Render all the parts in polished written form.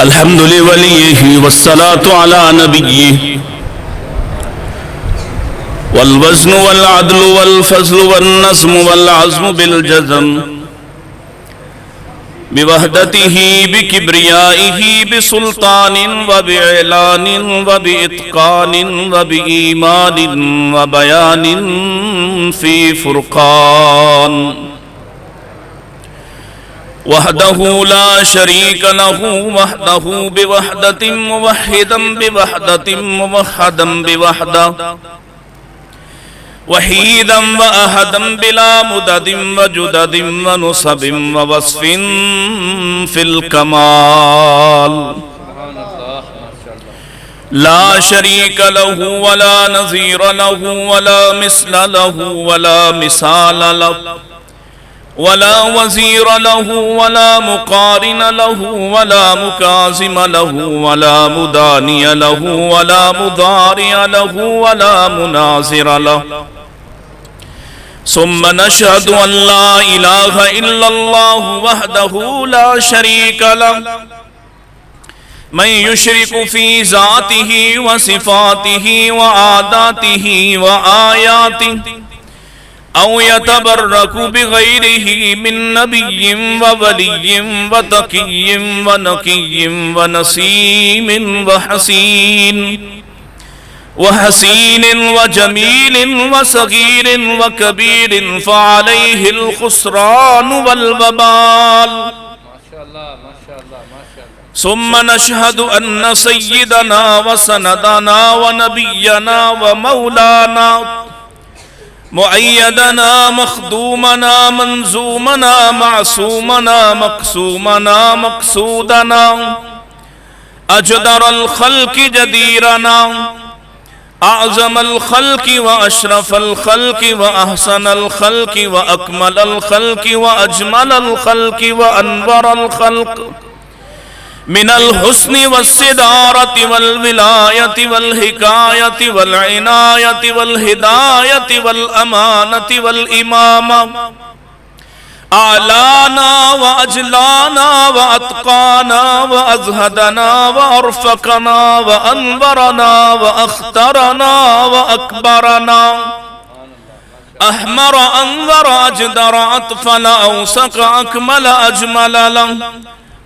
الحمد لوليه والصلاة على نبيه والوزن والعدل والفضل والنظم والعزم بالجزم بوحدته بكبريائه بسلطان وبإعلان وبإتقان وبإيمان وبيان في فرقان وحده لا شريك له وحده بوحدة موحدا بوحدة موحدا بوحدة وحيدا وأحدا بلا مدد وجدد ونصب ووصف في الكمال لا شريك له ولا نظير له ولا مثل له ولا مثال له ولا وزير له ولا مقارن له ولا مكازم له ولا مداني له ولا مضارع له ولا مناظر له ثم نشهد أن لا إله إلا الله وحده لا شريك له من يشرك في ذاته وصفاته وعاداته وآياته أو يتبرك بغيره من نبي وولي وتقي ونقي ونسيم وحسين وجميل وصغير وكبير فعليه الخسران والوبال ثم نشهد أن سيدنا وسندنا ونبينا ومولانا مؤيدنا مخدومنا منزومنا معصومنا مقسومنا مقصودنا أجدر الخلق جديرنا أعظم الخلق وأشرف الخلق وأحسن الخلق وأكمل الخلق وأجمل الخلق وأنور الخلق من الحسن والصدارة والولاية والحكاية والعناية والهداية والأمانة والإمامة أعلانا وأجلانا وأتقانا وأزهدنا وأرفقنا وأنبرنا وأخترنا وأكبرنا أحمر أنظر أجدر أطفل أوسق أكمل أجمل له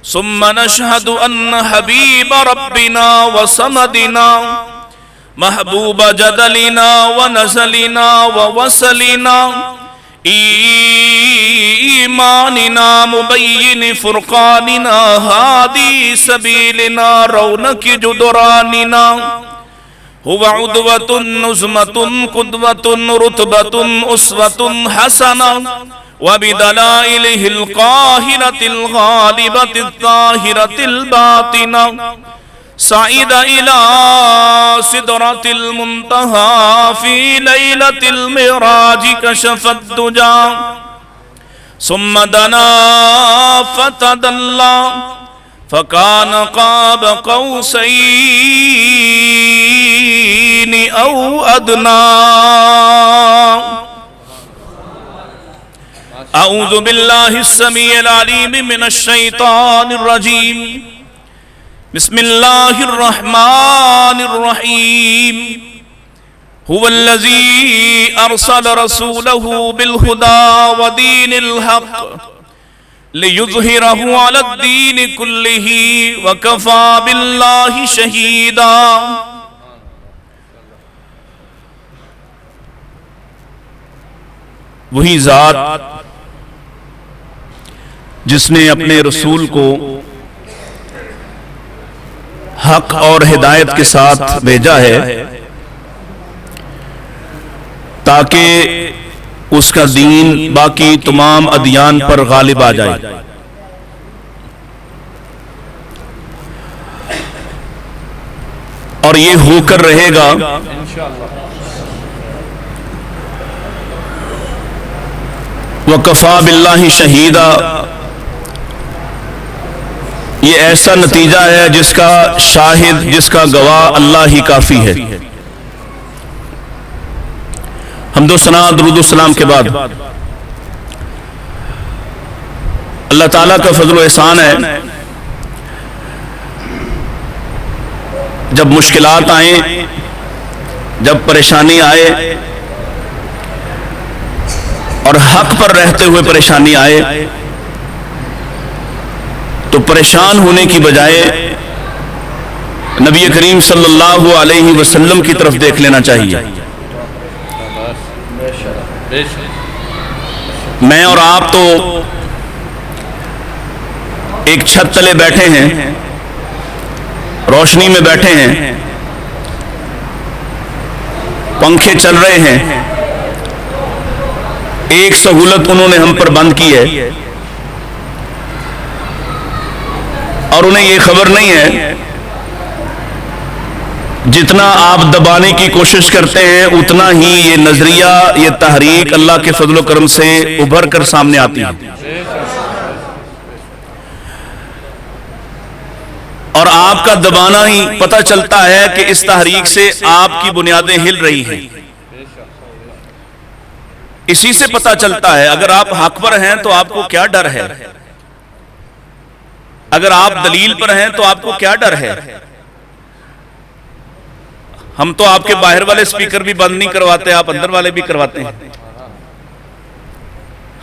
ثم نشهد أن حبيب ربنا وصمدنا محبوب جدلنا ونزلنا ووصلنا إيماننا مبين فرقاننا هادي سبيلنا رونق جدراننا هو عدوة نزمة قدوة رتبة أسوة حسنة وبدلائله القاهرة الغالبة الظاهرة الباطنة صعد إلى سدرة المنتهى في ليلة المعراج كشف الدجى ثم دنا فتدلى فكان قاب قوسين أو أدنى أعوذ بالله السميع العليم من الشيطان الرجيم بسم الله الرحمن الرحيم هو الذي أرسل رسوله بالهدى ودين الحق ليظهره على الدين كله وكفى بالله شهيدا وہی ذات جس نے اپنے رسول کو حق اور ہدایت کے ساتھ بھیجا ہے تاکہ اس کا دین باقی تمام ادیان پر غالب آ جائے اور یہ ہو کر رہے گا وَكَفَى بِاللَّهِ شَهِيدًا یہ ایسا نتیجہ ہے جس کا شاہد جس کا گواہ اللہ ہی کافی ہے حمد و ثنا درود و سلام کے بعد اللہ تعالیٰ کا فضل و احسان ہے جب مشکلات آئیں، جب پریشانی آئے اور حق پر رہتے ہوئے پریشانی آئے تو پریشان ہونے کی بجائے نبی کریم صلی اللہ علیہ وسلم کی طرف دیکھ لینا چاہیے۔ میں اور آپ تو ایک چھت تلے بیٹھے ہیں، روشنی میں بیٹھے ہیں، پنکھے چل رہے ہیں، ایک سہولت انہوں نے ہم پر بند کی ہے اور انہیں یہ خبر نہیں ہے جتنا آپ دبانے کی کوشش کرتے ہیں اتنا ہی یہ نظریہ، یہ تحریک اللہ کے فضل و کرم سے ابھر کر سامنے آتی ہے، اور آپ کا دبانا ہی پتہ چلتا ہے کہ اس تحریک سے آپ کی بنیادیں ہل رہی ہیں۔ اسی سے پتہ چلتا ہے اگر آپ حق پر ہیں تو آپ کو کیا ڈر ہے، اگر آپ دلیل پر ہیں تو آپ کو کیا ڈر ہے۔ ہم تو آپ کے باہر والے سپیکر بھی بند نہیں کرواتے، آپ اندر والے بھی کرواتے ہیں۔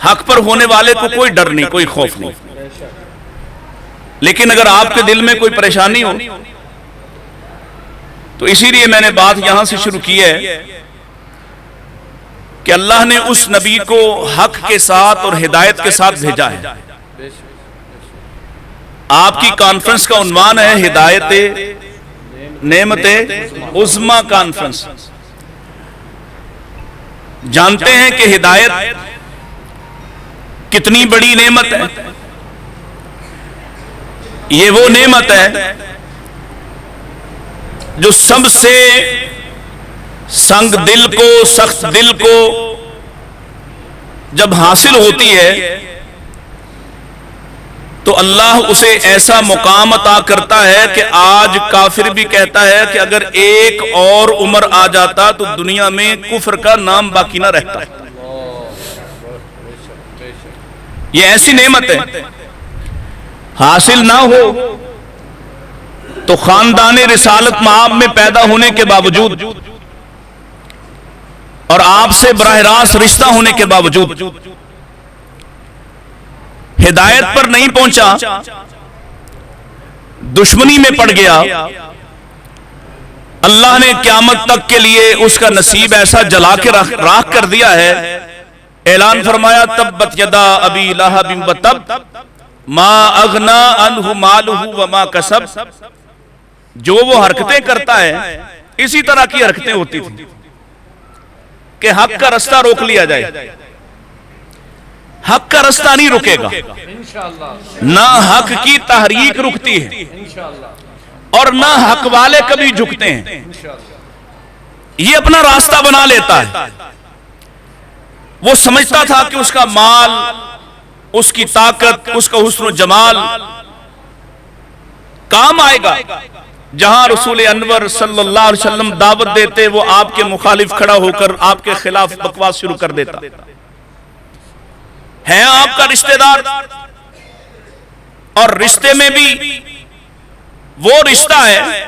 حق پر ہونے والے کو کوئی ڈر نہیں، کوئی خوف نہیں، لیکن اگر آپ کے دل میں کوئی پریشانی ہو تو اسی لیے میں نے بات یہاں سے شروع کی ہے کہ اللہ نے اس نبی کو حق کے ساتھ اور ہدایت کے ساتھ بھیجا ہے۔ آپ کی کانفرنس کا عنوان ہے ہدایت نعمت عظمیٰ کانفرنس۔ جانتے ہیں کہ ہدایت کتنی بڑی نعمت ہے۔ یہ وہ نعمت ہے جو سب سے سنگ دل کو، سخت دل کو جب حاصل ہوتی ہے تو اللہ اسے ایسا مقام عطا کرتا ہے کہ آج کافر بھی کہتا ہے کہ اگر ایک اور عمر آ جاتا تو دنیا میں کفر کا نام باقی نہ رہتا۔ یہ ایسی نعمت ہے، حاصل نہ ہو تو خاندان رسالت مآب میں پیدا ہونے کے باوجود اور آپ سے براہ راست رشتہ ہونے کے باوجود ہدایت پر نہیں پہنچا، دشمنی میں پڑ گیا، اللہ نے قیامت تک کے لیے اس کا نصیب ایسا جلا کے راکھ کر دیا ہے۔ اعلان فرمایا تبت یدا ابی لہب وتب ما اغنا عنہ مالہ وما کسب۔ جو وہ حرکتیں کرتا ہے اسی طرح کی حرکتیں ہوتی تھیں کہ حق کا رستہ روک لیا جائے، حق کا رستہ نہیں رکے گا، نہ حق کی تحریک رکتی ہے اور نہ حق والے کبھی جھکتے ہیں، یہ اپنا راستہ بنا لیتا ہے۔ وہ سمجھتا تھا کہ اس کا مال، اس کی طاقت، اس کا حسن و جمال کام آئے گا۔ جہاں رسول انور صلی اللہ علیہ وسلم دعوت دیتے وہ آپ کے مخالف کھڑا ہو کر آپ کے خلاف بکواس شروع کر دیتا۔ ہے آپ کا رشتہ دار، اور رشتے میں بھی وہ رشتہ ہے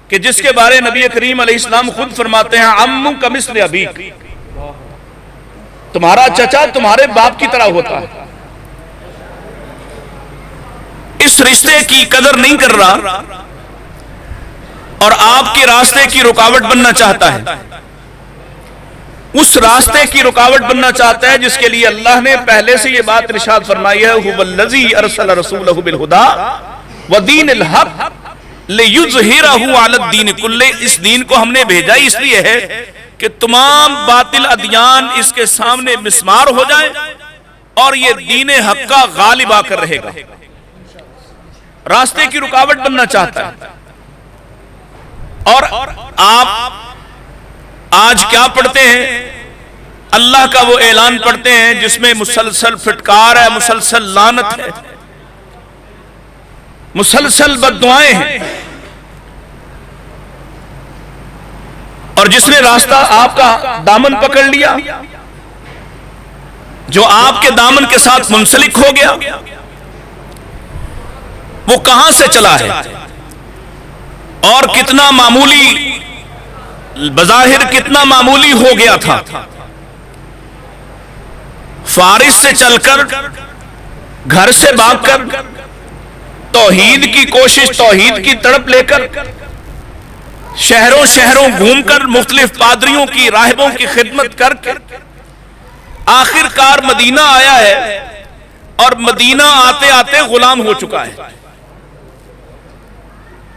کہ جس کے بارے نبی کریم علیہ السلام خود فرماتے ہیں عمک کمثل ابیک، تمہارا چچا تمہارے باپ کی طرح ہوتا ہے۔ اس رشتے کی قدر نہیں کر رہا اور آپ کے راستے کی رکاوٹ بننا چاہتا ہے، اس راستے کی رکاوٹ بننا چاہتا ہے جس کے لیے اللہ نے پہلے سے یہ بات ارشاد فرمائی ہے هو الذی ارسل رسولہ بالہدی ودین الحق لیظہرہ علی الدین کلہ۔ اس دین کو ہم نے بھیجا اس لیے ہے کہ تمام باطل ادیان اس کے سامنے مسمار ہو جائیں اور یہ دین حق کا غالب آ کر رہے گا۔ راستے کی رکاوٹ بننا چاہتا ہے۔ اور آپ آج کیا پڑھتے ہیں؟ اللہ کا وہ اعلان پڑھتے ہیں جس میں مسلسل پھٹکار ہے، مسلسل لعنت ہے، مسلسل بددعائیں ہیں۔ اور جس نے راستہ آپ کا دامن پکڑ لیا، جو آپ کے دامن کے ساتھ منسلک ہو گیا، وہ کہاں سے چلا ہے؟ اور کتنا معمولی، بظاہر کتنا معمولی ہو گیا تھا، فارس سے چل کر، گھر سے بھاگ کر، توحید کی کوشش، توحید کی تڑپ لے کر، شہروں شہروں گھوم کر، مختلف پادریوں کی، راہبوں کی خدمت کر کے آخر کار مدینہ آیا ہے، اور مدینہ آتے آتے غلام ہو چکا ہے،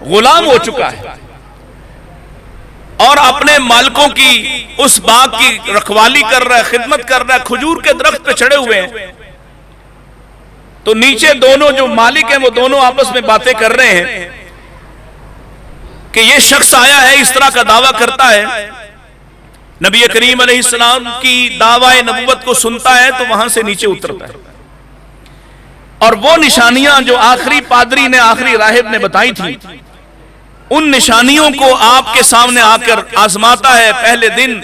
غلام ہو چکا ہے، اور اپنے مالکوں کی اس باغ کی رکھوالی کر رہا ہے، خدمت کر رہا ہے، کھجور کے درخت پہ چڑھے ہوئے ہیں، تو نیچے دونوں جو مالک ہیں وہ دونوں آپس میں باتیں کر رہے ہیں کہ یہ شخص آیا ہے، اس طرح کا دعویٰ کرتا ہے، نبی کریم علیہ السلام کی دعوی نبوت کو سنتا ہے تو وہاں سے نیچے اترتا ہے، اور وہ نشانیاں جو آخری پادری نے، آخری راہب نے بتائی تھی، ان نشانیوں کو آپ کے سامنے آ کر آزماتا ہے۔ پہلے دن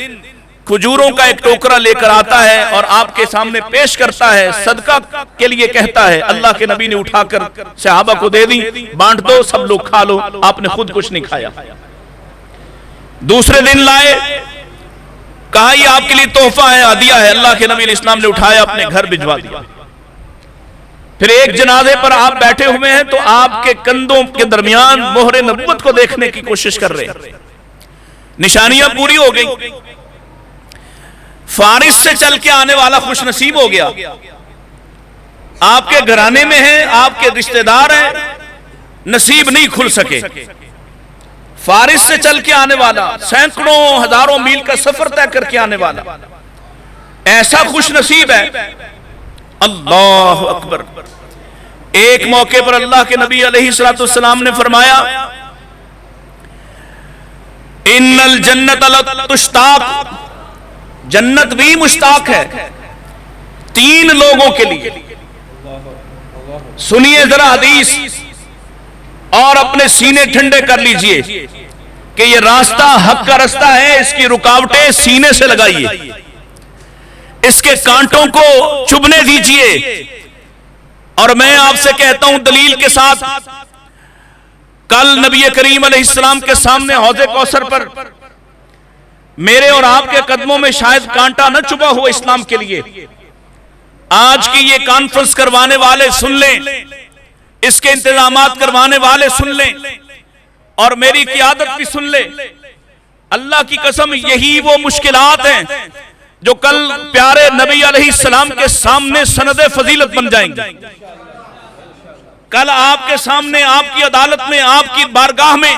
کھجوروں کا ایک ٹوکرا لے کر آتا ہے اور آپ کے سامنے پیش کرتا ہے، صدقہ کے لیے کہتا ہے، اللہ کے نبی نے اٹھا کر صحابہ کو دے دی، بانٹ دو، سب لوگ کھا لو، آپ نے خود کچھ نہیں کھایا۔ دوسرے دن لائے، کہا یہ آپ کے لیے تحفہ ہے، ہدیہ ہے، اللہ کے نبی علیہ السلام نے اٹھایا، اپنے گھر بھجوا دیا۔ پھر ایک جنازے پر آپ بیٹھے ہوئے ہیں تو آپ کے کندھوں کے درمیان مہر نبوت کو دیکھنے کی کوشش کر رہے ہیں، نشانیاں پوری ہو گئی۔ فارس سے چل کے آنے والا خوش نصیب ہو گیا، آپ کے گھرانے میں ہیں، آپ کے رشتہ دار ہیں، نصیب نہیں کھل سکے۔ فارس سے چل کے آنے والا، سینکڑوں ہزاروں میل کا سفر طے کر کے آنے والا، ایسا خوش نصیب ہے۔ اللہ اکبر۔ ایک موقع پر اللہ کے نبی علیہ السلام نے فرمایا، ان الجنت لتشتاق، جنت بھی مشتاق ہے 3 لوگوں کے لیے۔ سنیے ذرا حدیث اور اپنے سینے ٹھنڈے کر لیجئے کہ یہ راستہ حق کا راستہ ہے، اس کی رکاوٹیں سینے سے لگائیے، اس کے کانٹوں کو چبھنے دیجئے، اور میں آپ سے کہتا ہوں دلیل کے ساتھ، کل نبی کریم علیہ السلام کے سامنے حوض کوثر پر میرے اور آپ کے قدموں میں شاید کانٹا نہ چبھا ہو اسلام کے لیے۔ آج کی یہ کانفرنس کروانے والے سن لیں، اس کے انتظامات کروانے والے سن لیں، اور میری قیادت بھی سن لیں، اللہ کی قسم یہی وہ مشکلات ہیں جو کل پیارے نبی علیہ السلام کے سامنے سند فضیلت بن جائیں گے۔ کل آپ کے سامنے، آپ کی عدالت میں، آپ کی بارگاہ میں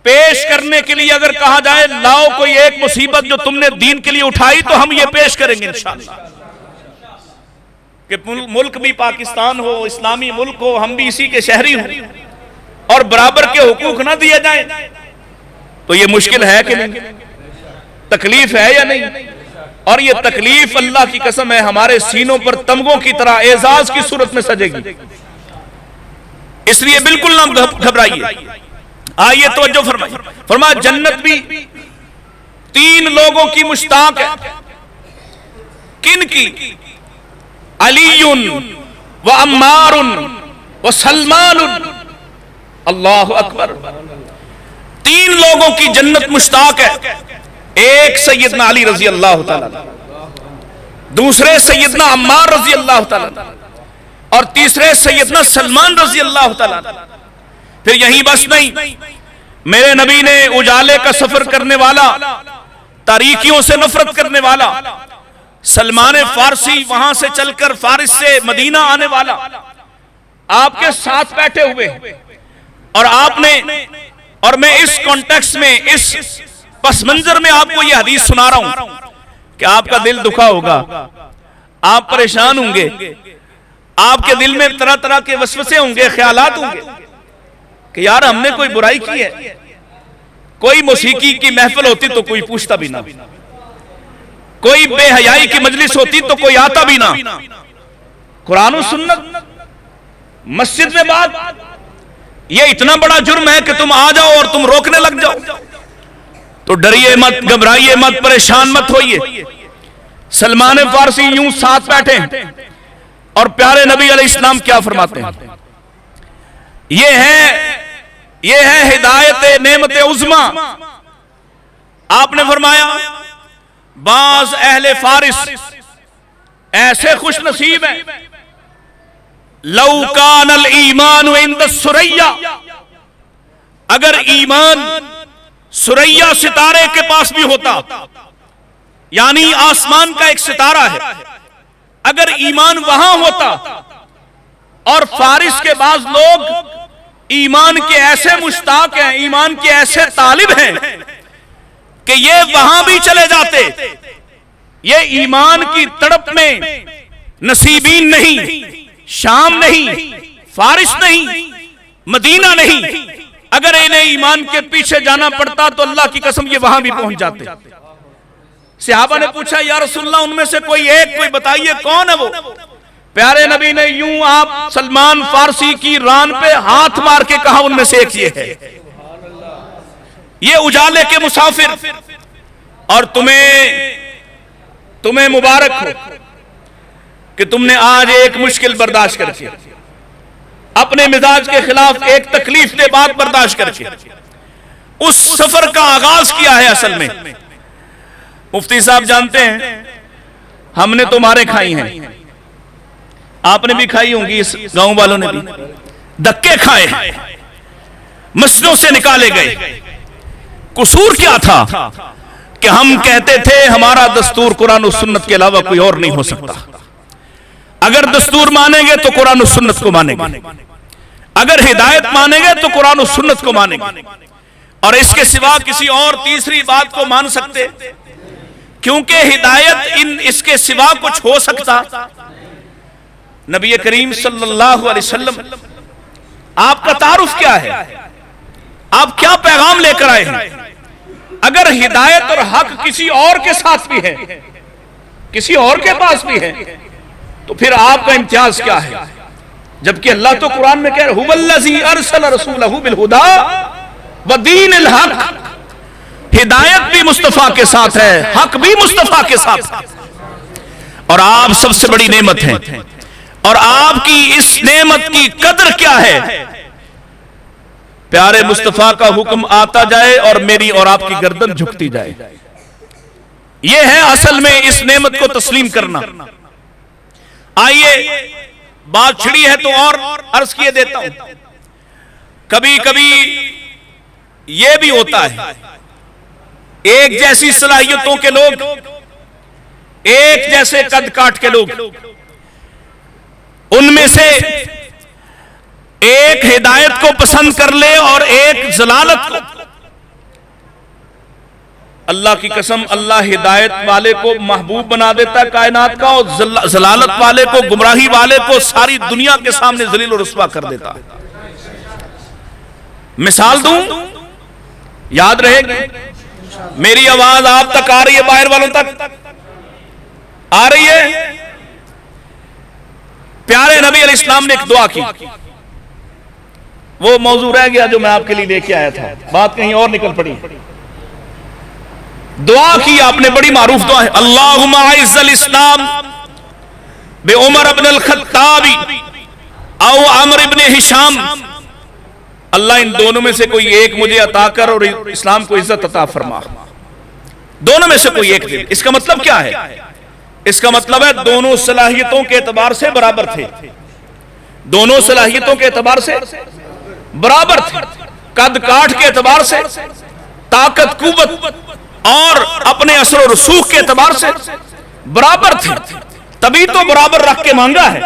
پیش کرنے کے لیے اگر کہا جائے لاؤ کوئی ایک مصیبت جو تم نے دین کے لیے اٹھائی، تو ہم یہ پیش کریں گے انشاءاللہ، کہ ملک بھی پاکستان ہو، اسلامی ملک ہو، ہم بھی اسی کے شہری ہوں، اور برابر کے حقوق نہ دیے جائیں، تو یہ مشکل ہے کہ نہیں؟ تکلیف ہے یا نہیں؟ اور یہ تکلیف اللہ کی قسم ہے ہمارے سینوں پر تمغوں کی طرح اعزاز کی صورت میں سجے گی، اس لیے بالکل نہ گھبرائیے۔ آئیے توجہ فرمائیے، فرمایا جنت بھی 3 لوگوں کی مشتاق ہے۔ کن کی؟ علی و عمار و سلمان۔ اللہ اکبر۔ 3 لوگوں کی جنت مشتاق ہے، ایک سیدنا علی رضی اللہ تعالیٰ، دوسرے سیدنا عمار رضی اللہ تعالیٰ، اور تیسرے سیدنا سلمان رضی اللہ تعالیٰ۔ پھر یہی بس نہیں، میرے نبی نے اجالے کا سفر کرنے والا، تاریکیوں سے نفرت کرنے والا سلمان فارسی، وہاں سے چل کر فارس سے مدینہ آنے والا، آپ کے ساتھ بیٹھے ہوئے، اور آپ نے، اور میں اس کانٹیکس میں، اس پس منظر میں آپ کو یہ حدیث سنا رہا ہوں کہ آپ کا دل دکھا ہوگا، آپ پریشان ہوں گے، آپ کے دل میں طرح طرح کے وسوسے ہوں گے، خیالات ہوں گے کہ یار ہم نے کوئی برائی کی ہے؟ کوئی موسیقی کی محفل ہوتی تو کوئی پوچھتا بھی نہ، کوئی بے حیائی کی مجلس ہوتی تو کوئی آتا بھی نہ، قرآن و سنت، مسجد میں بات، یہ اتنا بڑا جرم ہے کہ تم آ جاؤ اور تم روکنے لگ جاؤ، تو ڈریے مت، گھبرائیے مت، پریشان مت ہوئیے۔ سلمان فارسی یوں ساتھ بیٹھے ہیں، اور پیارے نبی علیہ السلام کیا فرماتے ہیں؟ یہ ہے یہ ہے ہدایت نعمت عظمی۔ آپ نے فرمایا بعض اہل فارس ایسے خوش نصیب ہیں، لو کان الایمان عند الثریا، اگر ایمان ثریا ستارے کے پاس بھی ہوتا، یعنی آسمان کا ایک ستارہ ہے، اگر ایمان وہاں ہوتا، اور فارس کے بعض لوگ ایمان کے ایسے مشتاق ہیں، ایمان کے ایسے طالب ہیں کہ یہ وہاں بھی چلے جاتے، یہ ایمان کی تڑپ میں نصیبین نہیں، شام نہیں، فارس نہیں، مدینہ نہیں، اگر انہیں ایمان کے پیچھے جانا پڑتا تو اللہ کی قسم یہ وہاں بھی پہنچ جاتے۔ صحابہ نے پوچھا یا رسول اللہ ان میں سے کوئی ایک، کوئی بتائیے کون ہے وہ؟ پیارے نبی نے یوں آپ سلمان فارسی کی ران پہ ہاتھ مار کے کہا ان میں سے ایک یہ ہے، یہ اجالے کے مسافر، اور تمہیں مبارک ہو کہ تم نے آج ایک مشکل برداشت کر کے، اپنے مزاج کے خلاف ایک تکلیف دہ بات برداشت کر کے اس سفر کا آغاز کیا ہے۔ اصل میں مفتی صاحب جانتے ہیں ہم نے تو مارے کھائی ہیں، آپ نے بھی کھائی ہوں گی، اس گاؤں والوں نے بھی دھکے کھائے، مسجدوں سے نکالے گئے۔ قصور کیا تھا کہ ہم کہتے تھے ہمارا دستور قرآن و سنت کے علاوہ کوئی اور نہیں ہو سکتا، اگر دستور مانیں گے تو قرآن و سنت کو مانیں گے، اگر ہدایت مانیں گے تو قرآن و سنت کو مانیں گے، اور اس کے سوا کسی اور تیسری بات کو مان سکتے؟ کیونکہ ہدایت اس کے سوا کچھ ہو سکتا؟ نبی کریم صلی اللہ علیہ وسلم آپ کا تعارف کیا ہے؟ آپ کیا پیغام لے کر آئے ہیں؟ اگر ہدایت اور حق کسی اور کے ساتھ بھی ہے، کسی اور کے پاس بھی ہے، تو پھر آپ کا امتیاز کیا ہے؟ جبکہ اللہ تو قرآن میں کہہ رہا ہے هُوَ الَّذِي أَرْسَلَ رَسُولَهُ بِالْهُدَى وَدِينِ الْحَقِّ، ہدایت بھی مصطفیٰ کے ساتھ ہے، حق بھی مصطفیٰ کے ساتھ ہے، اور آپ سب سے بڑی نعمت ہیں، اور آپ کی اس نعمت کی قدر کیا ہے؟ پیارے مصطفیٰ کا حکم آتا جائے اور میری اور آپ کی گردن جھکتی جائے، یہ ہے اصل میں اس نعمت کو تسلیم کرنا۔ آئیے بات چھڑی ہے تو اور عرض کیے دیتا ہوں، کبھی کبھی یہ بھی ہوتا ہے ایک جیسی صلاحیتوں کے لوگ، ایک جیسے قد کاٹ کے لوگ، ان میں سے ایک ہدایت کو پسند کر لے اور ایک ضلالت کو۔ اللہ کی قسم اللہ ہدایت والے کو محبوب بنا دیتا ہے کائنات کا، اور ضلالت والے کو، گمراہی والے کو ساری دنیا کے سامنے ذلیل و رسوا کر دیتا ہے۔ مثال دوں، یاد رہے گی، میری آواز آپ تک آ رہی ہے؟ باہر والوں تک آ رہی ہے؟ پیارے نبی علیہ السلام نے ایک دعا کی، وہ موضوع رہ گیا جو میں آپ کے لیے لے کے آیا تھا، بات کہیں اور نکل پڑی۔ دعا کی آپ نے، بڑی معروف دعا ہے، اللہم اعز الاسلام بعمر ابن الخطاب او عمر ابن ہشام، اللہ ان دونوں میں سے کوئی ایک مجھے عطا کر اور اسلام کو عزت عطا فرما۔ دونوں میں سے کوئی ایک دے۔ اس کا مطلب کیا ہے؟ اس کا مطلب ہے دونوں صلاحیتوں کے اعتبار سے برابر تھے، دونوں صلاحیتوں کے اعتبار سے برابر تھے، قد کاٹ کے اعتبار سے، طاقت قوت اور اپنے اثر و رسوخ کے اعتبار سے برابر تھے، تبھی تو برابر رکھ کے مانگا ہے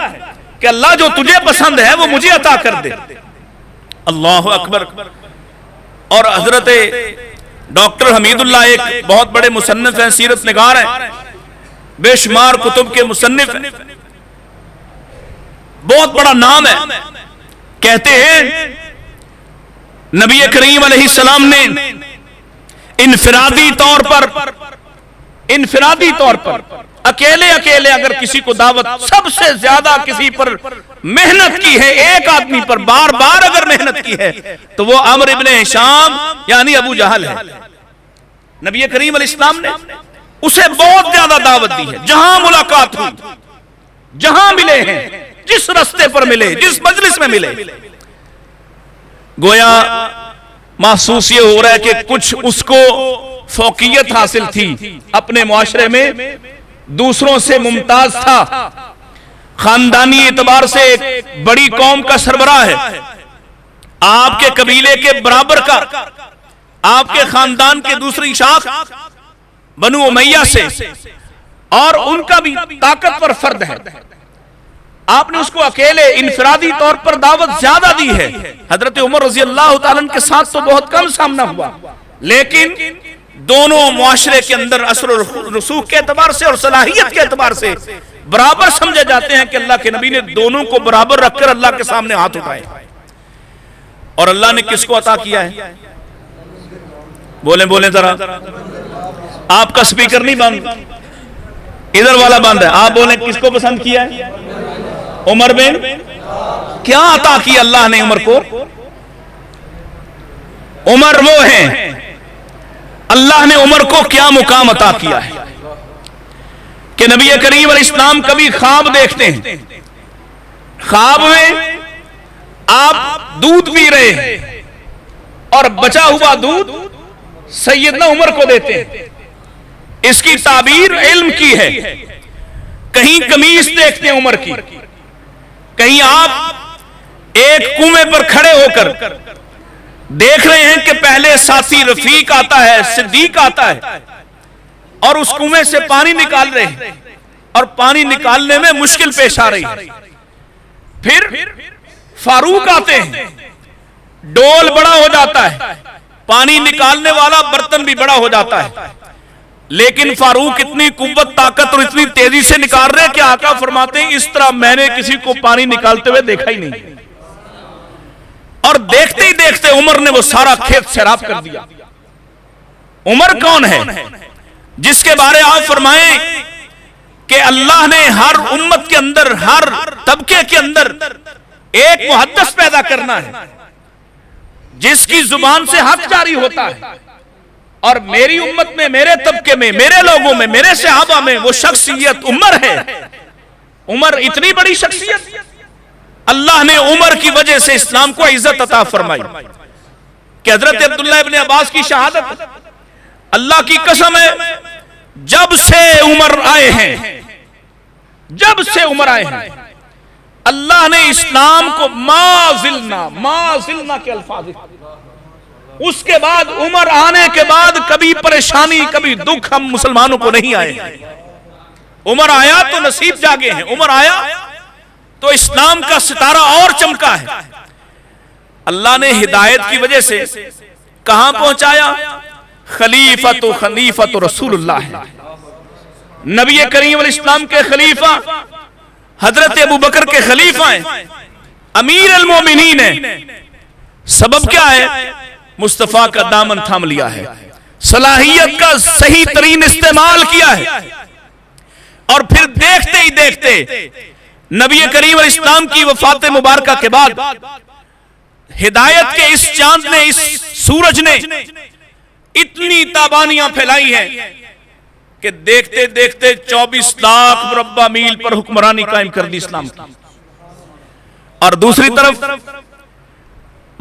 کہ اللہ جو تجھے پسند ہے وہ مجھے عطا کر دے۔ اللہ اکبر۔ اور حضرت ڈاکٹر حمید اللہ ایک بہت بڑے مصنف ہیں، سیرت نگار ہیں، بے شمار کتب کے مصنف ہیں، بہت بڑا نام ہے، کہتے ہیں نبی کریم علیہ السلام نے انفرادی طور پر اکیلے اگر کسی کو دعوت، سب سے زیادہ کسی پر محنت کی ہے، ایک آدمی پر بار بار اگر محنت کی ہے تو وہ عمر ابن ہشام یعنی ابو جہل ہے۔ نبی کریم علیہ السلام نے اسے بہت زیادہ دعوت دی ہے، جہاں ملاقات ہوئی، جہاں ملے ہیں، جس رستے پر ملے، جس مجلس میں ملے، گویا محسوس یہ ہو رہا ہے کہ کچھ اس کو فوقیت حاصل تھی، اپنے معاشرے میں دوسروں سے ممتاز تھا، خاندانی اعتبار سے ایک بڑی قوم کا سربراہ ہے، آپ کے قبیلے کے برابر کا، آپ کے خاندان کے دوسری شاخ بنو امیہ سے، اور ان کا بھی طاقتور فرد ہے، آپ نے اس کو اکیلے انفرادی طور پر دعوت زیادہ دی ہے۔ حضرت عمر رضی اللہ تعالیٰ عنہ کے ساتھ تو بہت کم سامنا ہوا، لیکن دونوں معاشرے کے اندر اثر و رسوخ کے اعتبار سے اور صلاحیت کے اعتبار سے برابر سمجھے جاتے ہیں کہ اللہ کے نبی نے دونوں کو برابر رکھ کر اللہ کے سامنے ہاتھ اٹھائے۔ اور اللہ نے کس کو عطا کیا ہے؟ بولیں بولیں ذرا، آپ کا سپیکر نہیں بند، ادھر والا بند ہے، آپ بولیں کس کو پسند کیا ہے؟ عمر بن، کیا عطا کیا اللہ نے عمر کو؟ عمر وہ ہیں، اللہ نے عمر کو کیا مقام عطا کیا ہے کہ نبی کریم علیہ السلام کبھی خواب دیکھتے ہیں، خواب میں آپ دودھ پی رہے ہیں اور بچا ہوا دودھ سیدنا عمر کو دیتے ہیں، اس کی تعبیر علم کی ہے۔ کہیں قمیص دیکھتے ہیں عمر کی، کہیں آپ ایک کنویں پر کھڑے ہو کر دیکھ رہے ہیں کہ پہلے ساتھی رفیق آتا ہے، صدیق آتا ہے، اور اس کنویں سے پانی نکال رہے ہیں، اور پانی نکالنے میں مشکل پیش آ رہی ہے۔ پھر فاروق آتے ہیں، ڈول بڑا ہو جاتا ہے، پانی نکالنے والا برتن بھی بڑا ہو جاتا ہے، لیکن فاروق اتنی قوت طاقت اور اتنی تیزی سے نکال رہے کہ آقا فرماتے ہیں اس طرح میں نے کسی کو پانی نکالتے ہوئے دیکھا ہی نہیں۔ اور دیکھتے ہی دیکھتے عمر نے وہ سارا کھیت سیراب کر دیا۔ عمر کون ہے جس کے بارے آپ فرمائیں کہ اللہ نے ہر امت کے اندر، ہر طبقے کے اندر ایک محدث پیدا کرنا ہے جس کی زبان سے حق جاری ہوتا ہے، اور میری امت میں، میرے طبقے میں، میرے لوگوں میں، میرے صحابہ میں وہ شخصیت عمر ہے۔ عمر اتنی بڑی شخصیت، اللہ نے عمر کی وجہ سے اسلام کو عزت عطا فرمائی کہ حضرت عبداللہ ابن عباس کی شہادت، اللہ کی قسم ہے جب سے عمر آئے ہیں، جب سے عمر آئے ہیں، اللہ نے اسلام کو ما زلنا کے الفاظ، اس کے بعد عمر آنے کے بعد کبھی پریشانی، کبھی دکھ ہم مسلمانوں کو نہیں آئے۔ عمر آیا تو نصیب جاگے ہیں، عمر آیا تو اسلام کا ستارہ اور چمکا ہے۔ اللہ نے ہدایت کی وجہ سے کہاں پہنچایا؟ خلیفۃ رسول اللہ ہے، نبی کریم علیہ السلام کے خلیفہ، حضرت ابو بکر کے خلیفہ ہیں، امیر المومنین ہیں۔ سبب کیا ہے؟ مصطفیٰ کا دامن تھام لیا ہے، صلاحیت کا صحیح ترین استعمال کیا ہے، اور پھر دیکھتے ہی دیکھتے نبی کریم علیہ السلام کی وفات مبارکہ کے بعد ہدایت کے اس چاند نے، اس سورج نے اتنی تابانیاں پھیلائی ہیں کہ دیکھتے دیکھتے 24 لاکھ مربع میل پر حکمرانی قائم کر دی اسلام کی۔ اور دوسری طرف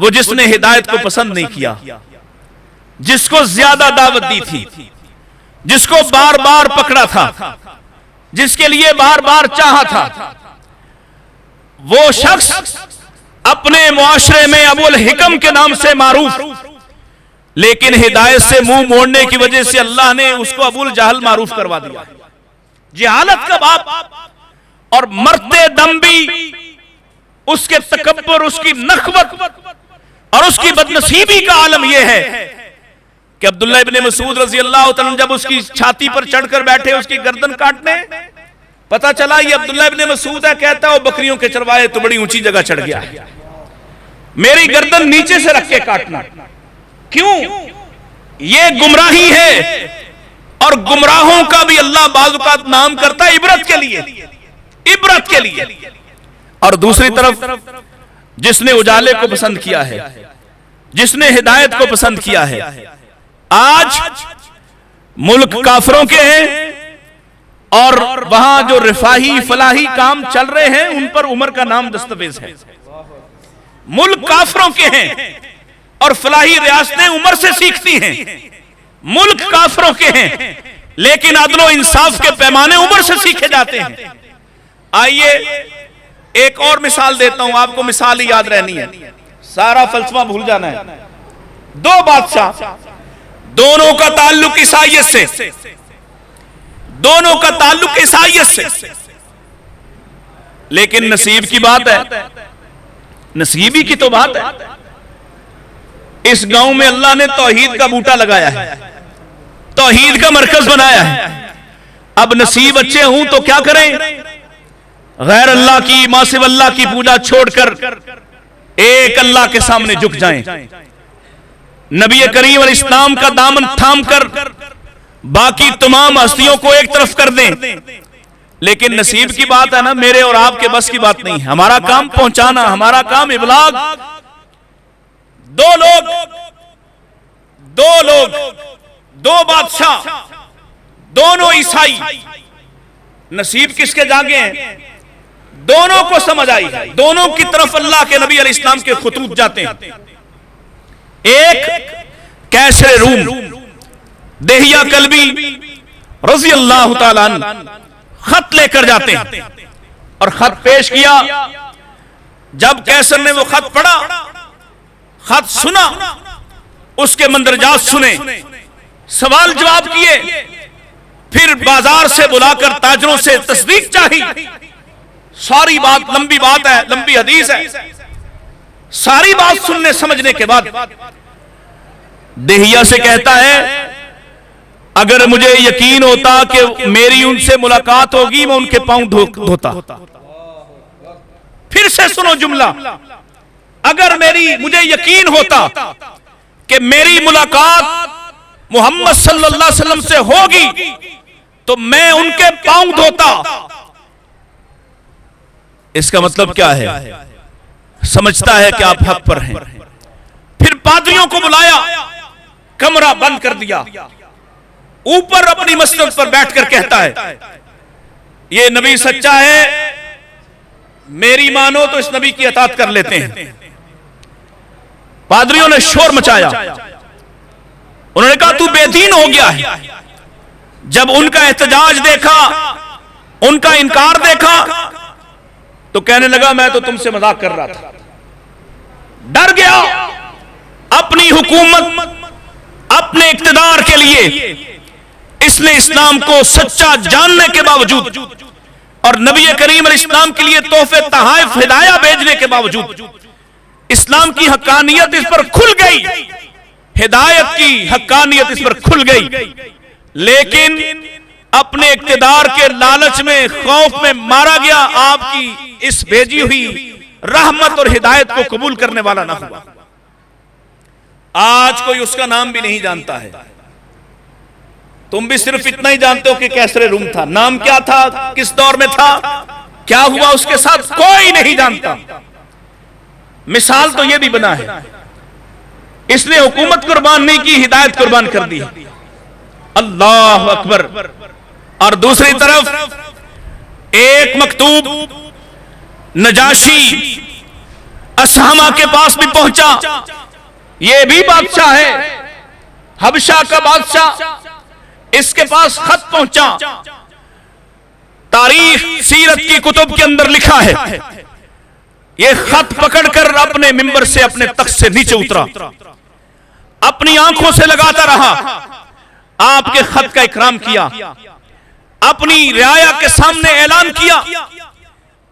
وہ جس نے ہدایت کو پسند نہیں کیا، جس کو زیادہ دعوت دی تھی، جس کو بار بار پکڑا تھا، جس کے لیے بار بار چاہا تھا، وہ شخص اپنے معاشرے میں ابو الحکم کے نام سے معروف، لیکن ہدایت سے منہ موڑنے کی وجہ سے اللہ نے اس کو ابو الجہل معروف کروا دیا۔ جہالت کا باپ، اور مرتے دم بھی اس کے تکبر، اس کی نخوت اور اس کی بدنصیبی کا عالم یہ ہے کہ عبداللہ ابن مسعود رضی اللہ تعالیٰ جب اس کی چھاتی پر چڑھ کر بیٹھے اس کی گردن کاٹنے، پتا چلا یہ عبداللہ ابن مسعود ہے، کہتا ہے وہ بکریوں کے چروائے تو بڑی اونچی جگہ چڑھ گیا ہے، میری گردن نیچے سے رکھ کے کاٹنا۔ کیوں؟ یہ گمراہی ہے، اور گمراہوں کا بھی اللہ بعض اوقات نام کرتا ہے عبرت کے لیے، عبرت کے لیے۔ اور دوسری طرف جس نے اجالے کو پسند کیا ہے، جس نے ہدایت کو پسند کیا ہے، آج ملک کافروں کے ہیں، اور وہاں جو رفاہی فلاحی کام چل رہے ہیں ان پر عمر کا نام دستاویز ہے۔ ملک کافروں کے ہیں، اور فلاحی ریاستیں عمر سے سیکھتی ہیں، ملک کافروں کے ہیں لیکن عدل و انصاف کے پیمانے عمر سے سیکھے جاتے ہیں۔ آئیے ایک اور مثال دیتا ہوں، آپ کو مثال ہی یاد رہنی ہے، سارا فلسفہ بھول جانا ہے۔ دو بادشاہ، دونوں کا تعلق عیسائیت سے، دونوں کا تعلق عیسائیت سے، لیکن نصیب کی بات ہے، نصیبی کی تو بات ہے، اس گاؤں میں اللہ نے توحید کا بوٹا لگایا ہے، توحید کا مرکز بنایا ہے۔ اب نصیب اچھے ہوں تو کیا کریں؟ غیر اللہ کی، ما سوا اللہ کی پوجا چھوڑ کر ایک اللہ کے سامنے جھک جائیں، نبی کریم علیہ السلام کا دامن تھام کر باقی تمام ہستیوں کو ایک طرف کر دیں۔ لیکن نصیب کی بات ہے نا، میرے اور آپ کے بس کی بات نہیں، ہمارا کام پہنچانا، ہمارا کام ابلاغ۔ دو لوگ، دو بادشاہ، دونوں عیسائی، نصیب کس کے جاگے ہیں؟ دونوں کو سمجھ آئی ہے، دونوں کی طرف اللہ کے نبی علیہ السلام کے خطوط جاتے ہیں۔ ایک کیسر روم دہیہ کلبی رضی اللہ تعالیٰ عنہ خط لے کر جاتے ہیں اور خط پیش کیا۔ جب کیسر نے وہ خط پڑھا، خط سنا، اس کے مندرجات سنے، سوال جواب کیے، پھر بازار سے بلا کر تاجروں سے تصدیق چاہی۔ ساری بات لمبی بات ہے، لمبی حدیث ہے، ساری بات سننے سمجھنے کے بعد دہیہ سے کہتا ہے اگر مجھے یقین ہوتا کہ میری ان سے ملاقات ہوگی میں ان کے پاؤں دھوتا۔ پھر سے سنو جملہ، اگر مجھے یقین ہوتا کہ میری ملاقات محمد صلی اللہ علیہ وسلم سے ہوگی تو میں ان کے پاؤں دھوتا۔ اس کا مطلب کیا ہے؟ سمجھتا ہے کہ آپ حق پر ہیں۔ پھر پادریوں کو بلایا، کمرہ بند کر دیا، اوپر اپنی مسجد پر بیٹھ کر کہتا ہے یہ نبی سچا ہے، میری مانو تو اس نبی کی اطاعت کر لیتے ہیں۔ پادریوں نے شور مچایا، انہوں نے کہا تو بے دین ہو گیا ہے۔ جب ان کا احتجاج دیکھا، ان کا انکار دیکھا تو کہنے لگا میں تو تم سے مذاق کر رہا تھا۔ ڈر گیا، اپنی حکومت، اپنے اقتدار کے لیے اس نے اسلام کو سچا جاننے کے باوجود اور نبی کریم علیہ السلام کے لیے تحفے تحائف ہدایہ بھیجنے کے باوجود اسلام کی حقانیت اس پر کھل گئی، ہدایت کی حقانیت اس پر کھل گئی، لیکن اپنے اقتدار کے لالچ میں، خوف میں مارا گیا، آپ کی اس بھیجی ہوئی رحمت اور ہدایت کو قبول کرنے والا نہ ہوا۔ آج کوئی اس کا نام بھی نہیں جانتا ہے، تم بھی صرف اتنا ہی جانتے ہو کہ کیسر روم تھا، نام کیا تھا، کس دور میں تھا، کیا ہوا اس کے ساتھ، کوئی نہیں جانتا۔ مثال تو یہ بھی بنا ہے، اس نے حکومت قربان نہیں کی، ہدایت قربان کر دی۔ اللہ اکبر۔ اور دوسری طرف ایک مکتوب نجاشی اسامہ کے پاس بھی پہنچا، یہ بھی بادشاہ ہے، حبشہ کا بادشاہ، اس کے پاس خط پہنچا۔ تاریخ سیرت کی کتب کے اندر لکھا ہے، یہ خط پکڑ کر اپنے ممبر سے، اپنے تخت سے نیچے اترا، اپنی آنکھوں سے لگاتا رہا، آپ کے خط کا اکرام کیا، اپنی رعایا کے سامنے اعلان کیا،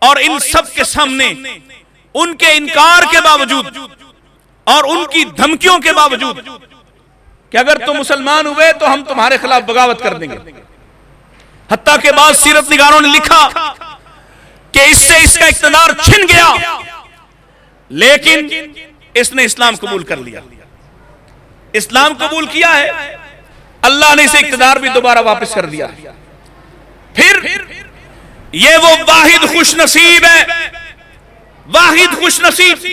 اور ان سب کے سامنے ان کے انکار کے باوجود اور ان کی دھمکیوں کے باوجود کہ اگر تم مسلمان ہوئے تو ہم تمہارے خلاف بغاوت کر دیں گے۔ حتیٰ کہ بعض سیرت نگاروں نے لکھا کہ اس سے اس کا اقتدار چھن گیا، لیکن اس نے اسلام قبول کر لیا۔ اسلام قبول کیا ہے، اللہ نے اسے اقتدار بھی دوبارہ واپس کر دیا۔ پھر یہ وہ واحد خوش نصیب ہے، واحد خوش نصیب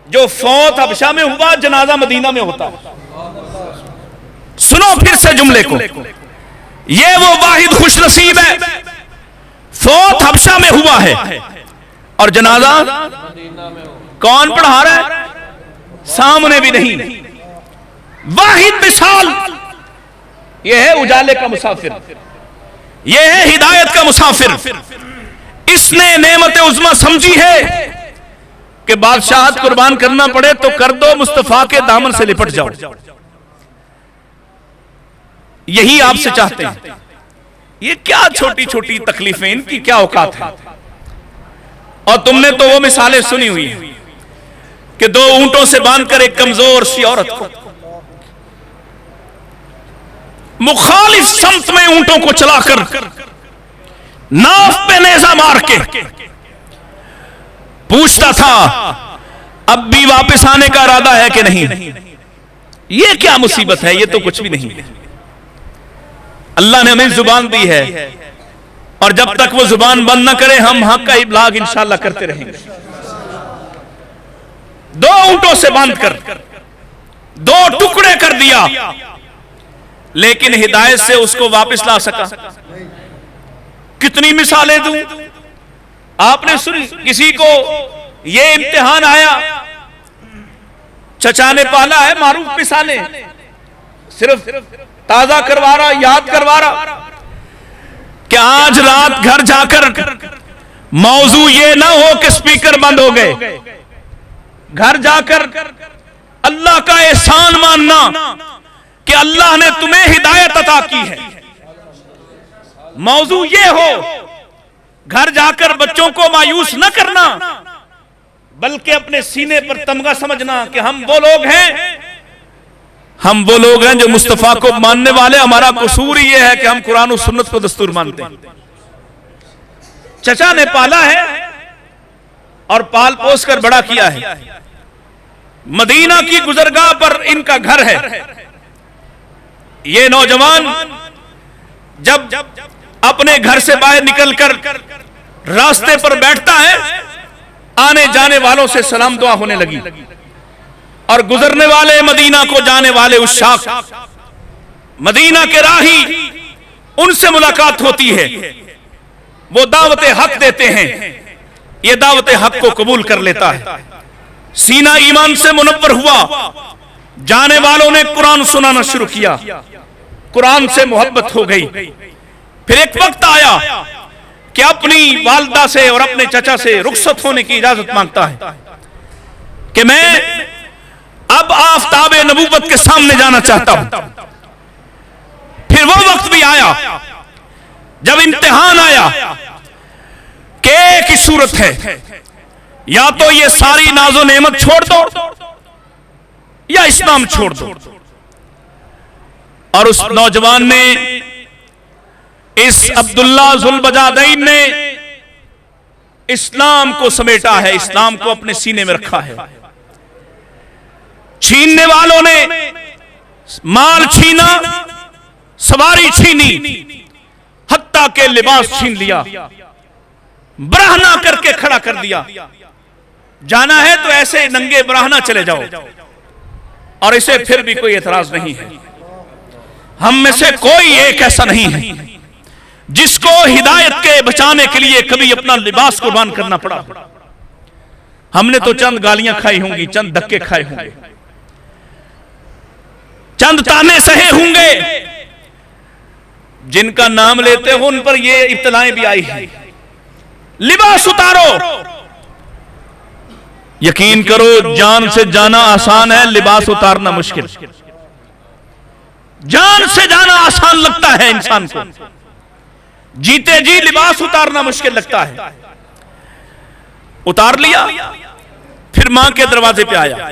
جو فوت حبشہ میں ہوا، جنازہ مدینہ میں ہوتا۔ سنو پھر سے جملے کو، یہ وہ واحد خوش نصیب ہے، فوت حبشہ میں ہوا ہے اور جنازہ کون پڑھا رہا ہے؟ سامنے بھی نہیں. واحد مثال یہ ہے اجالے کا مسافر, یہ ہے ہدایت کا مسافر. اس نے نعمت عظمی سمجھی ہے کہ بادشاہت قربان کرنا پڑے تو کر دو, مصطفیٰ کے دامن سے لپٹ جاؤ. یہی آپ سے چاہتے ہیں. یہ کیا چھوٹی چھوٹی تکلیفیں, ان کی کیا اوقات ہے. اور تم نے تو وہ مثالیں سنی ہوئی ہیں کہ 2 اونٹوں سے باندھ کر ایک کمزور سی عورت کو مخالف سمت میں اونٹوں کو چلا کر ناف پہ نیزہ مار کے پوچھتا تھا اب بھی واپس آنے کا ارادہ ہے کہ نہیں. یہ کیا مصیبت ہے, یہ تو کچھ بھی نہیں. اللہ نے ہمیں زبان دی ہے اور جب تک وہ زبان بند نہ کرے ہم حق کا ابلاغ انشاءاللہ کرتے رہیں گے. 2 اونٹوں سے باندھ کر 2 ٹکڑے کر دیا, لیکن ہدایت سے اس کو واپس لا سکا. کتنی مثالیں دوں. آپ نے سنی کسی کو یہ امتحان آیا, چچا نے پالا ہے معروف مثالیں, صرف تازہ کروا رہا, یاد کروا رہا کہ آج رات گھر جا کر موضوع یہ نہ ہو کہ سپیکر بند ہو گئے. گھر جا کر اللہ کا احسان ماننا کہ اللہ نے تمہیں ہدایت عطا کی ہے. موضوع یہ ہو, گھر جا کر بچوں کو مایوس نہ کرنا بلکہ اپنے سینے پر تمغہ سمجھنا کہ ہم وہ لوگ ہیں جو مصطفیٰ کو ماننے والے. ہمارا قصور یہ ہے کہ ہم قرآن و سنت کو دستور مانتے ہیں. چچا نے پالا ہے اور پال پوس کر بڑا کیا ہے. مدینہ کی گزرگاہ پر ان کا گھر ہے. یہ نوجوان جب اپنے گھر سے باہر نکل کر راستے پر بیٹھتا ہے, آنے جانے والوں سے سلام دعا ہونے لگی اور گزرنے والے مدینہ کو جانے والے عشاق مدینہ کے راہی ان سے ملاقات ہوتی ہے. وہ دعوت حق دیتے ہیں, یہ دعوت حق کو قبول کر لیتا ہے. سینہ ایمان سے منور ہوا, جانے والوں نے قرآن سنانا شروع کیا, قرآن سے محبت ہو گئی. پھر ایک وقت آیا کہ اپنی والدہ سے اور اپنے چچا سے رخصت ہونے کی اجازت مانگتا ہے کہ میں اب آفتاب نبوت کے سامنے جانا چاہتا ہوں. پھر وہ وقت بھی آیا جب امتحان آیا کہ ایک ہی صورت ہے, یا تو یہ ساری ناز و نعمت چھوڑ دو یا اسلام چھوڑ دو. اور اس نوجوان نے, اس عبداللہ ذوالبجادین نے اسلام کو سمیٹا ہے, اسلام کو اپنے سینے میں رکھا ہے. چھیننے والوں نے مال چھینا, سواری چھینی, حتیٰ کہ لباس چھین لیا, برہنہ کر کے کھڑا کر دیا. جانا ہے تو ایسے ننگے برہنہ چلے جاؤ. اور اسے پھر بھی کوئی اعتراض نہیں ہے. ہم میں سے کوئی ایک ایسا نہیں ہے جس کو ہدایت کے بچانے کے لیے کبھی اپنا لباس قربان کرنا پڑا. ہم نے تو چند گالیاں کھائی ہوں گی, چند دھکے کھائے ہوں گے, چند تانے سہے ہوں گے. جن کا نام لیتے ہو ان پر یہ ابتلائیں بھی آئی ہیں. لباس اتارو. یقین کرو جان سے جانا آسان ہے, لباس اتارنا مشکل. جان سے جانا آسان لگتا ہے انسان کو, جیتے جی لباس اتارنا مشکل لگتا ہے. اتار لیا. پھر ماں کے دروازے پہ آیا,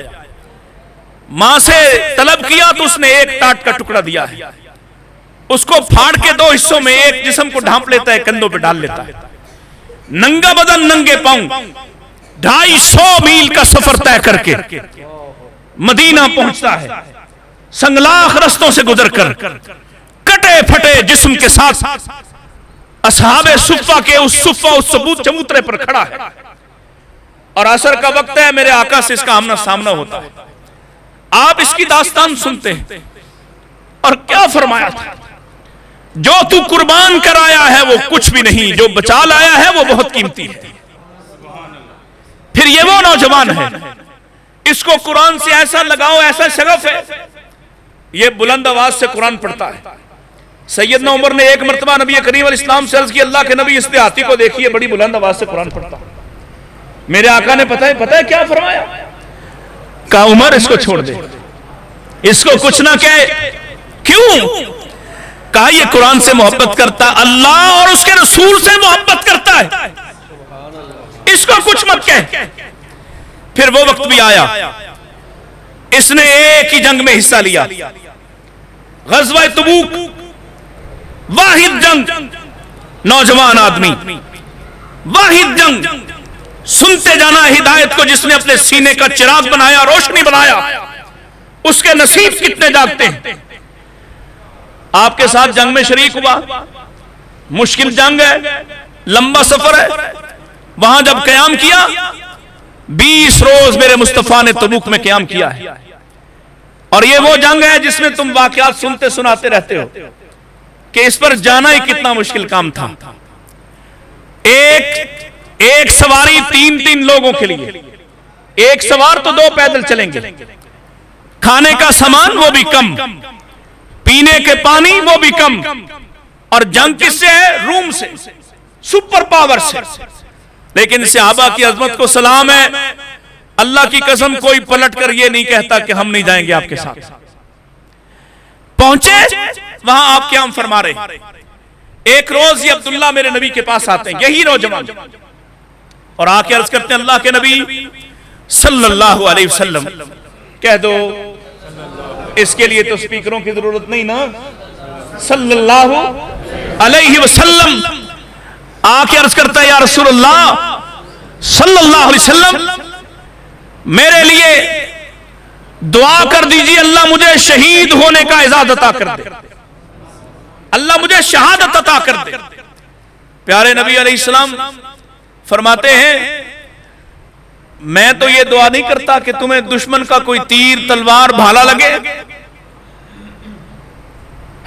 ماں سے طلب کیا تو اس نے ایک ٹاٹ کا ٹکڑا دیا ہے. اس کو پھاڑ کے 2 حصوں میں ایک جسم کو ڈھانپ لیتا ہے, کندھوں پہ ڈال لیتا ہے. ننگا بدن ننگے پاؤں 250 میل کا سفر طے کر کے مدینہ پہنچتا ہے. سنگلاخ رستوں سے گزر کر کٹے پھٹے جسم کے ساتھ اصحاب صفہ کے اس ثبوت چبوترے پر کھڑا ہے. اور عصر کا وقت ہے, میرے آقا سے اس کا آمنا سامنا ہوتا ہے. آپ اس کی داستان سنتے ہیں اور کیا فرمایا تھا, جو تو قربان کرایا ہے وہ کچھ بھی نہیں, جو بچا لایا ہے وہ بہت قیمتی ہے. پھر یہ وہ نوجوان ہے, اس کو قرآن سے ایسا لگاؤ، ایسا شغف ہے، یہ بلند آواز سے قرآن پڑھتا ہے۔ سیدنا عمر نے ایک مرتبہ نبی کریم علیہ السلام سے عرض کی، اللہ کے نبی اس دیہاتی کو دیکھیے بڑی بلند آواز سے قرآن پڑھتا ہے۔ میرے آقا نے پتہ ہے کیا فرمایا؟ کہا عمر اس کو چھوڑ دے، اس کو کچھ نہ کہے۔ کیوں؟ کہا یہ قرآن سے محبت کرتا ہے، اللہ اور اس کے رسول سے محبت کرتا ہے، اس کو کچھ مت کہہ۔ پھر وہ وقت بھی آیا، اس نے ایک ہی جنگ میں حصہ لیا، غزوہ تبوک، واحد جنگ، نوجوان آدمی، واحد جنگ، سنتے جانا ہدایت کو، جس نے اپنے سینے کا چراغ بنایا، روشنی بنایا، اس کے نصیب کتنے جاگتے ہیں۔ آپ کے ساتھ جنگ میں شریک ہوا، مشکل جنگ ہے، لمبا سفر ہے، وہاں جب قیام کیا 20 روز میرے مصطفیٰ نے تبوک میں قیام کیا ہے۔ اور یہ وہ جنگ ہے جس میں تم واقعات سنتے سناتے رہتے ہو کہ اس پر جانا ہی کتنا مشکل کام تھا۔ ایک سواری 3 لوگوں کے لیے، ایک سوار تو 2 پیدل چلیں گے، کھانے کا سامان وہ بھی کم، پینے کے پانی وہ بھی کم، اور جنگ کس سے ہے؟ روم سے، سپر پاور سے۔ لیکن صحابہ کی عظمت کو سلام ہے، اللہ کی قسم کوئی پلٹ کر یہ نہیں کہتا کہ ہم نہیں جائیں گے آپ کے ساتھ۔ پہنچے وہاں آپ قیام فرما رہے۔ ایک روز یہ عبداللہ میرے نبی کے پاس آتے ہیں، یہی نوجوان، اور آ کے عرض کرتے ہیں اللہ کے نبی صلی اللہ علیہ وسلم کہہ دو، اس کے لیے تو سپیکروں کی ضرورت نہیں نا، صلی اللہ علیہ وسلم۔ آ کے عرض کرتا ہے یا رسول اللہ صلی اللہ علیہ وسلم، میرے لیے دعا کر دیجئے، اللہ مجھے شہید ہونے کا اعزاز عطا کر دے، اللہ مجھے شہادت عطا کر دے۔ پیارے نبی علیہ السلام فرماتے ہیں میں تو یہ دعا نہیں کرتا کہ تمہیں دشمن کا کوئی تیر تلوار بھالا لگے۔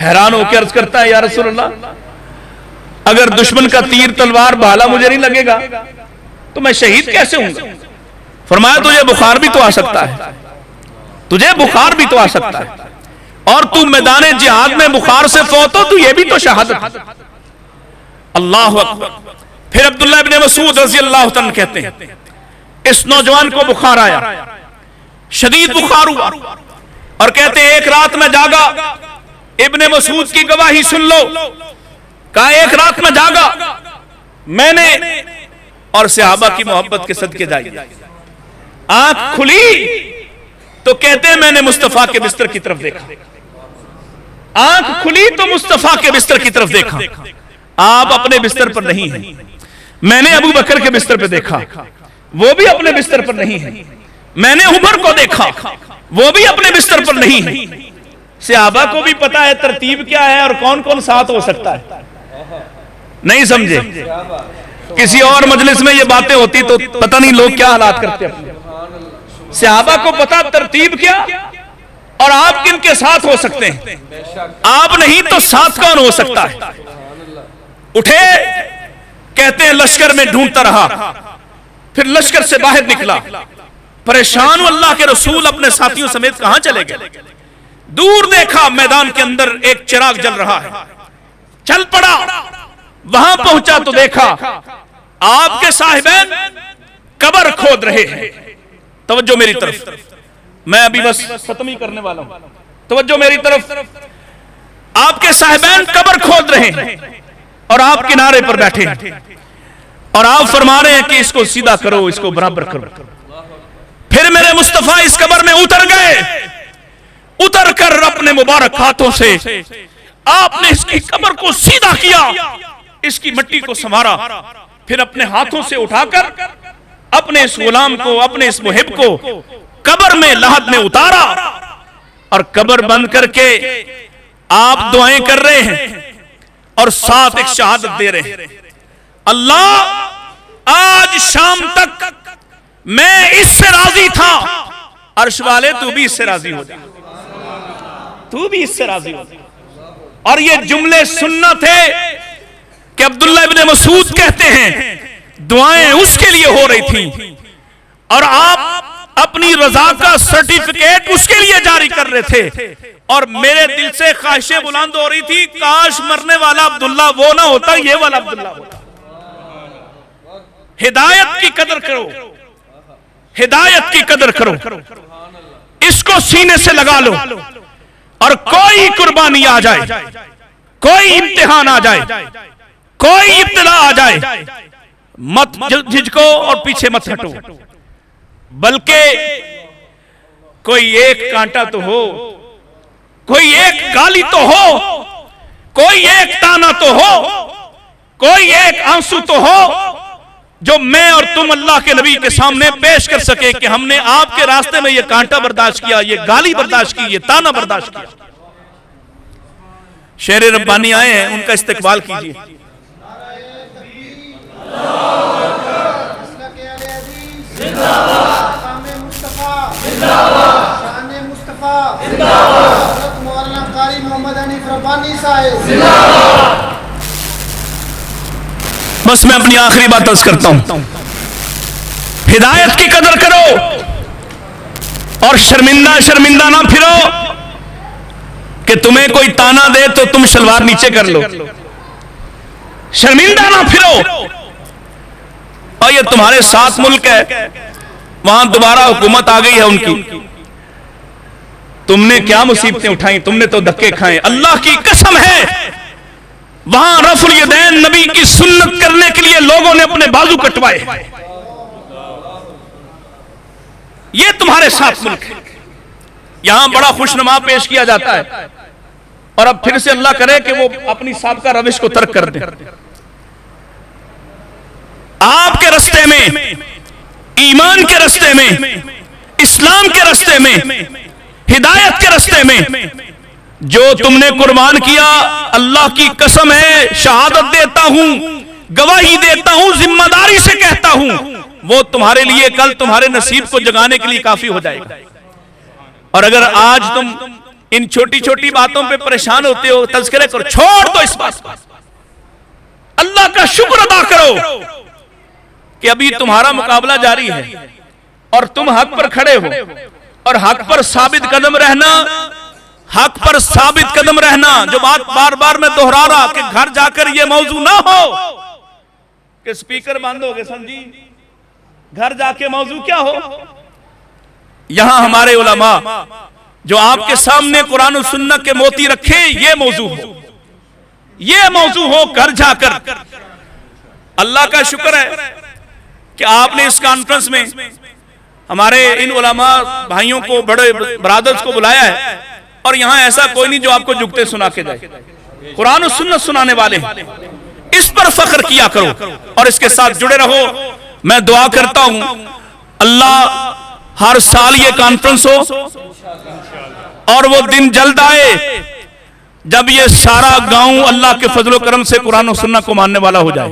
حیران ہو کے عرض کرتا ہے یا رسول اللہ اگر دشمن کا تیر تلوار بھالا مجھے نہیں لگے گا تو میں شہید کیسے ہوں گا؟ فرمایا تجھے بخار بھی تو آ سکتا ہے، تجھے بخار بھی تو آ سکتا ہے، اور تو میدان جہاد میں بخار سے فوت ہو تو یہ بھی تو شہادت۔ اللہ اکبر۔ پھر عبداللہ ابن مسعود رضی اللہ عنہ کہتے ہیں اس نوجوان کو بخار آیا، شدید بخار ہوا، اور کہتے ہیں ایک رات میں جاگا، ابن مسعود کی گواہی سن لو، کہا ایک رات میں جاگا میں نے، اور صحابہ کی محبت کے صدقے جائی، آنکھ کھلی تو کہتے ہیں میں نے مصطفیٰ کے بستر کی طرف دیکھا، آنکھ کھلی تو مصطفیٰ کے بستر کی طرف دیکھا، آپ اپنے بستر پر نہیں ہیں، میں نے ابو بکر کے بستر پر دیکھا، وہ بھی اپنے بستر پر نہیں ہے، میں نے عمر کو دیکھا، وہ بھی اپنے بستر پر نہیں ہے۔ صحابہ کو بھی پتا ہے ترتیب کیا ہے اور کون کون ساتھ ہو سکتا ہے، نہیں سمجھے؟ کسی اور مجلس میں یہ باتیں ہوتی تو پتہ نہیں لوگ کیا حالات کرتے ہیں۔ صحابہ کو پتا ترتیب کیا اور آپ کن کے ساتھ ہو سکتے ہیں، آپ نہیں تو ساتھ کون ہو سکتا ہے؟ اٹھے، کہتے ہیں لشکر میں ڈھونڈتا رہا، پھر لشکر سے باہر نکلا، پریشان اللہ کے رسول اپنے ساتھیوں سمیت کہاں چلے گئے؟ دور دیکھا میدان کے اندر ایک چراغ جل رہا ہے، چل پڑا، وہاں پہنچا تو دیکھا آپ کے صاحبین قبر کھود رہے ہیں۔ توجہ میری طرف، میں ابھی بس ختم ہی کرنے والا ہوں، توجہ میری طرف۔ آپ کے صاحبین قبر کھود رہے ہیں اور آپ کنارے پر بیٹھے ہیں، اور آپ فرما رہے ہیں کہ اس کو سیدھا کرو، اس کو برابر کرو۔ پھر میرے مصطفیٰ اس قبر میں اتر گئے، اتر کر اپنے مبارک ہاتھوں سے آپ نے اس کی قبر کو سیدھا کیا، اس کی مٹی کو سنوارا، پھر اپنے ہاتھوں سے اٹھا کر اپنے اس غلام کو، اپنے اس محب کو قبر میں لحد میں اتارا، اور قبر بند کر کے آپ دعائیں کر رہے ہیں اور ساتھ ایک شہادت دے رہے ہیں، اللہ آج شام تک میں اس سے راضی تھا، عرش والے تو بھی اس سے راضی ہو جا، تو بھی اس سے راضی ہو جا۔ اور یہ جملے سننا تھے کہ عبداللہ ابن مسعود کہتے ہیں دعائیں اس کے لیے ہو رہی تھیں اور آپ اپنی رضا کا سرٹیفکیٹ اس کے لیے جاری کر رہے تھے، اور میرے دل سے خواہشیں بلند ہو رہی تھی، کاش مرنے والا عبداللہ وہ نہ ہوتا، یہ والا عبداللہ ہوتا۔ ہدایت کی قدر کرو، ہدایت کی قدر کرو، اس کو سینے سے لگا لو، اور کوئی قربانی آ جائے، کوئی امتحان آ جائے، کوئی ابتلا آ جائے، مت جھجکو اور پیچھے مت ہٹو، بلکہ کوئی ایک کانٹا تو ہو، کوئی ایک گالی تو ہو، کوئی ایک تانا تو ہو، کوئی ایک آنسو تو ہو، جو میں اور تم اللہ کے نبی کے سامنے پیش کر سکے کہ ہم نے آپ کے راستے میں یہ کانٹا برداشت کیا، یہ گالی برداشت کی، یہ تانا برداشت کیا۔ شیر ربانی آئے ہیں، ان کا استقبال کیجئے۔ بس میں اپنی آخری بات عرض کرتا ہوں، ہدایت کی قدر کرو اور شرمندہ نہ پھرو کہ تمہیں کوئی تانا دے تو تم شلوار نیچے کر لو، شرمندہ نہ پھرو۔ اور یہ تمہارے ساتھ ملک ہے، وہاں دوبارہ حکومت آ گئی ہے ان کی، تم نے کیا مصیبتیں اٹھائیں، تم نے تو دھکے کھائیں، اللہ کی قسم ہے وہاں رفع الیدین نبی کی سنت کرنے کے لیے لوگوں نے اپنے بازو کٹوائے۔ یہ تمہارے ساتھ ملک ہے، یہاں بڑا خوشنما پیش کیا جاتا ہے، اور اب پھر سے اللہ کرے کہ وہ اپنی سابقہ روش کو ترک کر دیں۔ آپ کے رستے میں، ایمان کے رستے میں، اسلام کے رستے میں، ہدایت کے رستے میں جو تم نے قربان کیا، اللہ کی قسم ہے، شہادت دیتا ہوں، گواہی دیتا ہوں، ذمہ داری سے کہتا ہوں، وہ تمہارے لیے کل تمہارے نصیب کو جگانے کے لیے کافی ہو جائے گا۔ اور اگر آج تم ان چھوٹی چھوٹی باتوں پہ پریشان ہوتے ہو، تذکرے کرو، چھوڑ دو اس بات، اللہ کا شکر ادا کرو کہ ابھی تمہارا مقابلہ جاری ہے اور تم حق پر کھڑے ہو، اور حق پر ثابت قدم رہنا، حق پر ثابت قدم رہنا، جو بات بار بار میں دہرا رہا کہ گھر جا کر یہ موضوع نہ ہو کہ سپیکر بند ہو گئے، سمجھی، گھر جا کے موضوع کیا ہو، یہاں ہمارے علماء جو آپ کے سامنے قرآن و سنت کے موتی رکھے، یہ موضوع ہو، یہ موضوع ہو گھر جا کر۔ اللہ کا شکر ہے کہ آپ نے اس کانفرنس میں ہمارے ان علماء بھائیوں کو، بڑے برادرز کو بلایا ہے، اور یہاں ایسا کوئی نہیں جو آپ کو جھکتے سنا کے جائے، قرآن و سنت سنانے والے ہیں، اس پر فخر کیا کرو اور اس کے ساتھ جڑے رہو۔ میں دعا کرتا ہوں اللہ ہر سال یہ کانفرنس ہو اور وہ دن جلد آئے جب یہ سارا گاؤں اللہ کے فضل و کرم سے قرآن و سنت کو ماننے والا ہو جائے،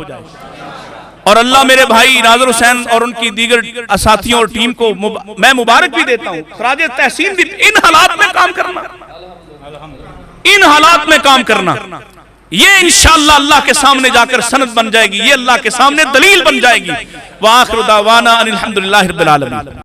اور اللہ میرے بھائی ناظر حسین اور ان کی دیگر ساتھیوں اور ٹیم کو میں مبارک بھی دیتا ہوں، خراج تحسین بھی، ان حالات میں کام کرنا، ان حالات میں کام کرنا، یہ انشاءاللہ اللہ کے سامنے جا کر سند بن جائے گی، یہ اللہ کے سامنے دلیل بن جائے گی۔ وآخر دعوانا ان الحمدللہ رب العالمین۔